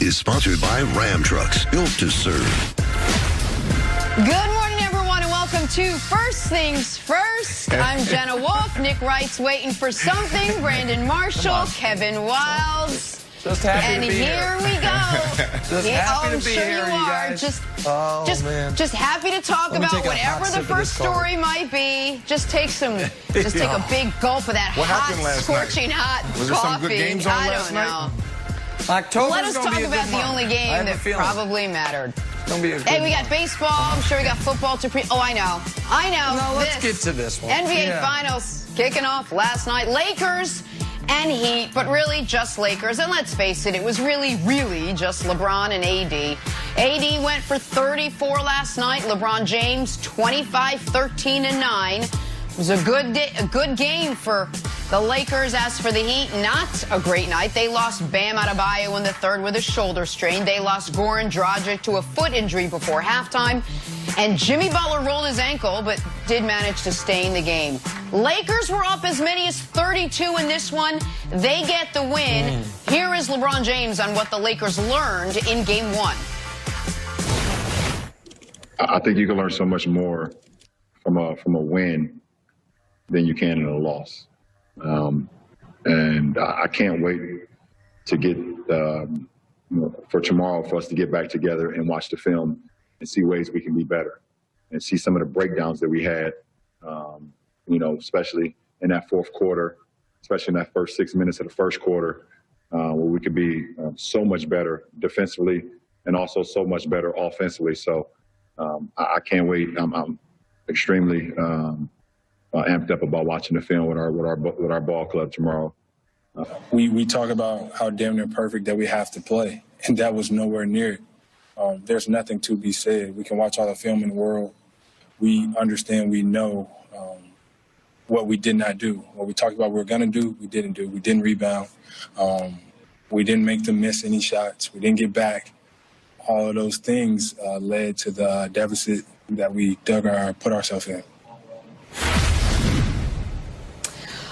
Is sponsored by Ram Trucks, built to serve. Good morning, everyone, and welcome to First Things First. I'm Jenna Wolf. Nick Wright's waiting for something. Brandon Marshall, Kevin Wilds. Just happy and to be here we go. Just happy to be sure here, you you are. guys. Just happy to talk about whatever the first story might be. Just take a big gulp of that scorching hot coffee. Was there some good games on last night? I don't know. October's Let us talk about the only game that probably mattered. Hey, we got baseball. I'm sure we got football to Oh, I know. No, let's get to this one. NBA Finals kicking off last night. Lakers and Heat, but really just Lakers. And let's face it, it was really just LeBron and AD. AD went for 34 last night. LeBron James, 25, 13, and 9. It was a good game for the Lakers. As for the Heat, not a great night. They lost Bam Adebayo in the third with a shoulder strain. They lost Goran Dragic to a foot injury before halftime. And Jimmy Butler rolled his ankle, but did manage to stay in the game. Lakers were up as many as 32 in this one. They get the win. Here is LeBron James on what the Lakers learned in Game 1. I think you can learn so much more from a win than you can in a loss. And I can't wait to get for tomorrow for us to get back together and watch the film and see ways we can be better and see some of the breakdowns that we had, especially in that fourth quarter, especially in that first 6 minutes of the first quarter, where we could be so much better defensively and also so much better offensively. So I can't wait. I'm extremely amped up about watching the film with our ball club tomorrow. We talk about how damn near perfect that we have to play, and that was nowhere near it. There's nothing to be said. We can watch all the film in the world. We understand, we know what we did not do. What we talked about we were going to do, we didn't do. We didn't rebound. We didn't make them miss any shots. We didn't get back. All of those things led to the deficit that we put ourselves in.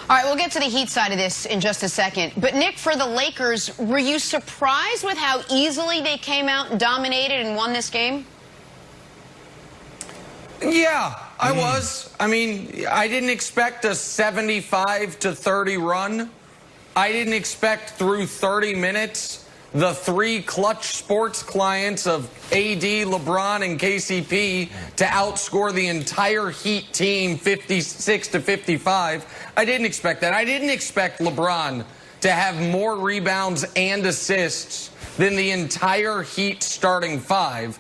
All right, we'll get to the Heat side of this in just a second. But, Nick, for the Lakers, were you surprised with how easily they came out and dominated and won this game? Yeah, I was. I mean, I didn't expect a 75-30 run. I didn't expect through 30 minutes the three clutch sports clients of AD, LeBron, and KCP to outscore the entire Heat team 56-55. I didn't expect that. I didn't expect LeBron to have more rebounds and assists than the entire Heat starting five.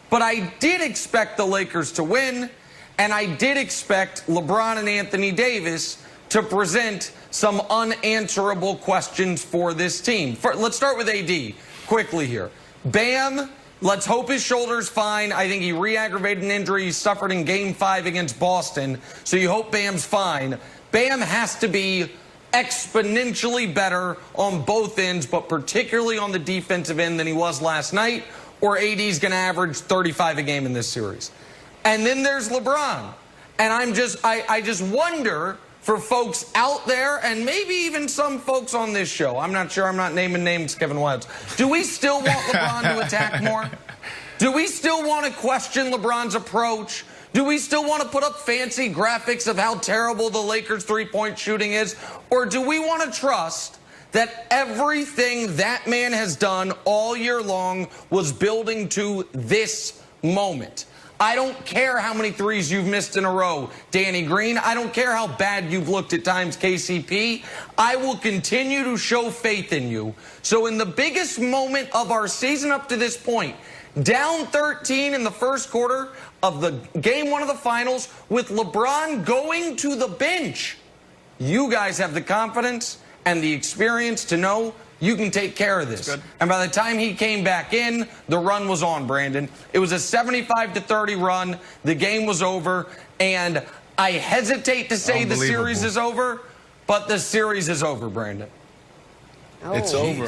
But I did expect the Lakers to win, and I did expect LeBron and Anthony Davis to present some unanswerable questions for this team. Let's start with AD quickly here. Bam, let's hope his shoulder's fine. I think he re-aggravated an injury he suffered in Game 5 against Boston, so you hope Bam's fine. Bam has to be exponentially better on both ends, but particularly on the defensive end than he was last night, or AD's going to average 35 a game in this series. And then there's LeBron. And I just wonder, for folks out there, and maybe even some folks on this show, I'm not sure, I'm not naming names, Kevin Wilds, do we still want LeBron to attack more? Do we still want to question LeBron's approach? Do we still want to put up fancy graphics of how terrible the Lakers' three-point shooting is? Or do we want to trust that everything that man has done all year long was building to this moment? I don't care how many threes you've missed in a row, Danny Green. I don't care how bad you've looked at times, KCP. I will continue to show faith in you. So in the biggest moment of our season up to this point, down 13 in the first quarter of the Game 1 of the Finals, with LeBron going to the bench, you guys have the confidence and the experience to know you can take care of this. And by the time he came back in, the run was on, Brandon. It was a 75-30 run. The game was over. And I hesitate to say the series is over, but the series is over, Brandon. It's over.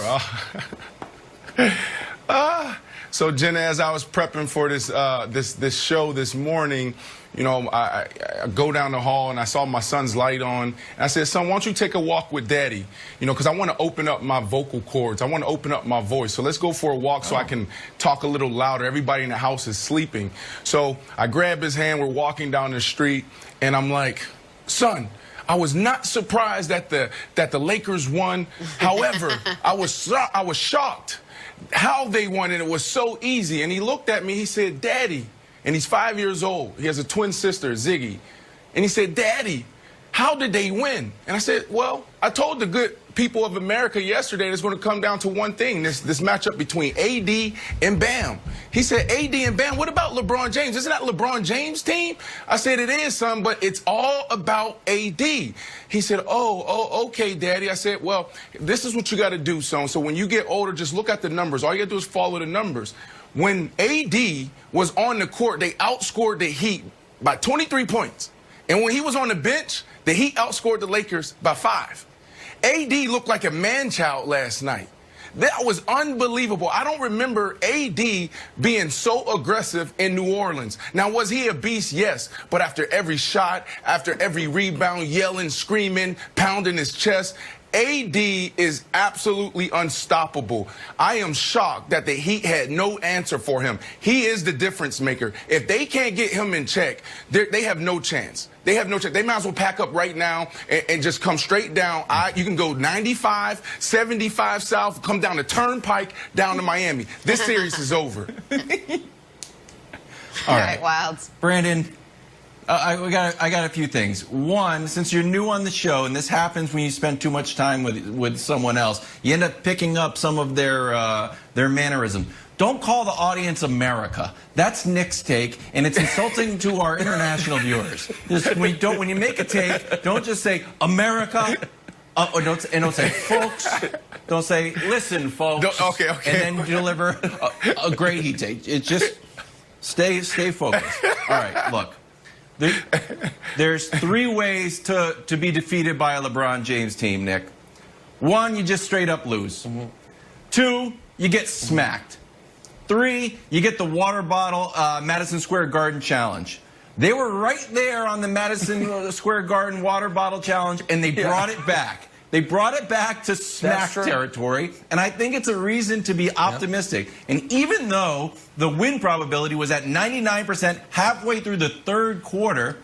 So Jenna, as I was prepping for this this show this morning, you know, I go down the hall and I saw my son's light on. And I said, son, why don't you take a walk with daddy? You know, because I want to open up my vocal cords. I want to open up my voice. So let's go for a walk so I can talk a little louder. Everybody in the house is sleeping. So I grab his hand. We're walking down the street and I'm like, son, I was not surprised that the Lakers won. However, I was shocked how they won, and it was so easy. And he looked at me, he said, Daddy, and he's 5 years old. He has a twin sister, Ziggy. And he said, Daddy, how did they win? And I said, well, I told the good people of America yesterday it's going to come down to one thing, this matchup between AD and Bam. He said, AD and Bam, what about LeBron James? Isn't that LeBron James' team? I said, it is, son, but it's all about AD. He said, oh, okay, Daddy. I said, well, this is what you got to do, son. So when you get older, just look at the numbers. All you got to do is follow the numbers. When AD was on the court, they outscored the Heat by 23 points. And when he was on the bench, the Heat outscored the Lakers by 5. AD looked like a man-child last night. That was unbelievable. I don't remember AD being so aggressive in New Orleans. Now, was he a beast? Yes. But after every shot, after every rebound, yelling, screaming, pounding his chest, AD is absolutely unstoppable. I am shocked that the Heat had no answer for him. He is the difference maker. If they can't get him in check, they have no chance. They have no chance. They might as well pack up right now and just come straight down. You can go 95, 75 south, come down the Turnpike, down to Miami. This series is over. All right, Wilds. Brandon, I got a few things. One, since you're new on the show, and this happens when you spend too much time with someone else, you end up picking up some of their mannerisms. Don't call the audience America. That's Nick's take, and it's insulting to our international viewers. Just when you make a take, don't just say America, or don't say folks. Don't say listen, folks. Okay. And then deliver a great heat take. It's just stay focused. All right, look. There's 3 ways to be defeated by a LeBron James team, Nick. 1, you just straight up lose. 2, you get smacked. 3, you get the water bottle Madison Square Garden challenge. They were right there on the Madison Square Garden water bottle challenge, and they brought it back. They brought it back to smack territory, and I think it's a reason to be optimistic. And even though the win probability was at 99% halfway through the 3rd quarter,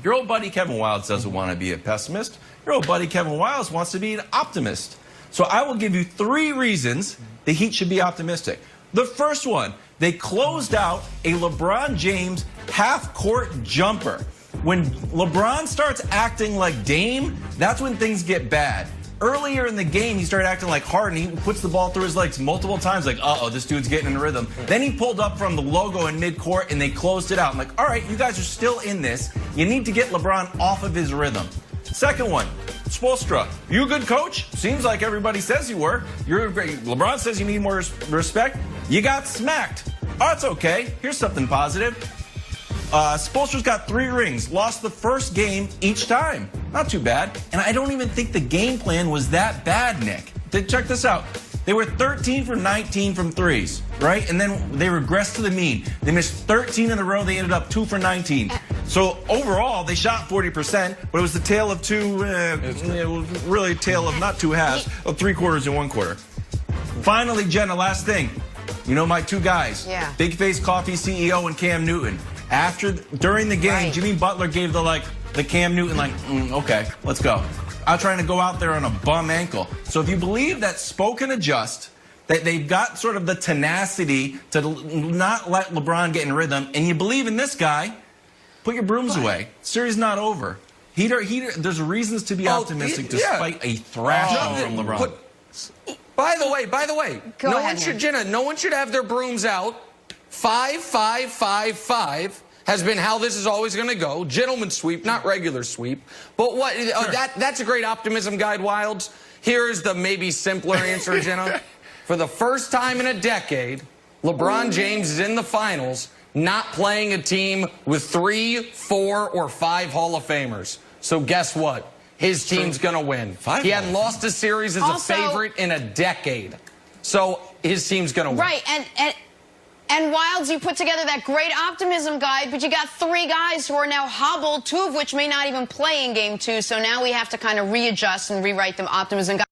your old buddy Kevin Wildes doesn't want to be a pessimist. Your old buddy Kevin Wildes wants to be an optimist. So I will give you 3 reasons the Heat should be optimistic. The first one, they closed out a LeBron James half-court jumper. When LeBron starts acting like Dame, that's when things get bad. Earlier in the game, he started acting like Harden. He puts the ball through his legs multiple times, like, uh-oh, this dude's getting in a rhythm. Then he pulled up from the logo in midcourt, and they closed it out. I'm like, all right, you guys are still in this. You need to get LeBron off of his rhythm. Second one, Spoelstra. You a good coach? Seems like everybody says you were. You're great. LeBron says you need more respect. You got smacked. Oh, that's okay. Here's something positive. Spoelstra's got 3 rings, lost the first game each time. Not too bad. And I don't even think the game plan was that bad, Nick. Check this out. They were 13 for 19 from threes, right? And then they regressed to the mean. They missed 13 in a row. They ended up 2 for 19. So overall, they shot 40%, but it was the tale of two, really a tale of not 2 halves, of 3 quarters and 1 quarter. Finally, Jenna, last thing. You know my 2 guys, Big Face Coffee CEO and Cam Newton. During the game, Jimmy Butler gave the Cam Newton okay, let's go. I'm trying to go out there on a bum ankle. So if you believe that Spo can adjust, that they've got sort of the tenacity to not let LeBron get in rhythm, and you believe in this guy, put your brooms away. Series not over. There's reasons to be optimistic despite a thrashing from LeBron. By the way, Go no ahead, one should, Nick. Jenna, no one should have their brooms out. 5, 5, 5, 5 has been how this is always going to go. Gentleman's sweep, not regular sweep. But what? That's a great optimism guide, Wilds. Here's the maybe simpler answer, Jenna. For the first time in a decade, LeBron James is in the finals, not playing a team with 3, 4, or 5 Hall of Famers. So guess what? His team's going to win. He hadn't lost a series as a favorite in a decade. So his team's going to win. Right, and And Wilds, you put together that great optimism guide, but you got 3 guys who are now hobbled, 2 of which may not even play in Game 2. So now we have to kind of readjust and rewrite the optimism guide.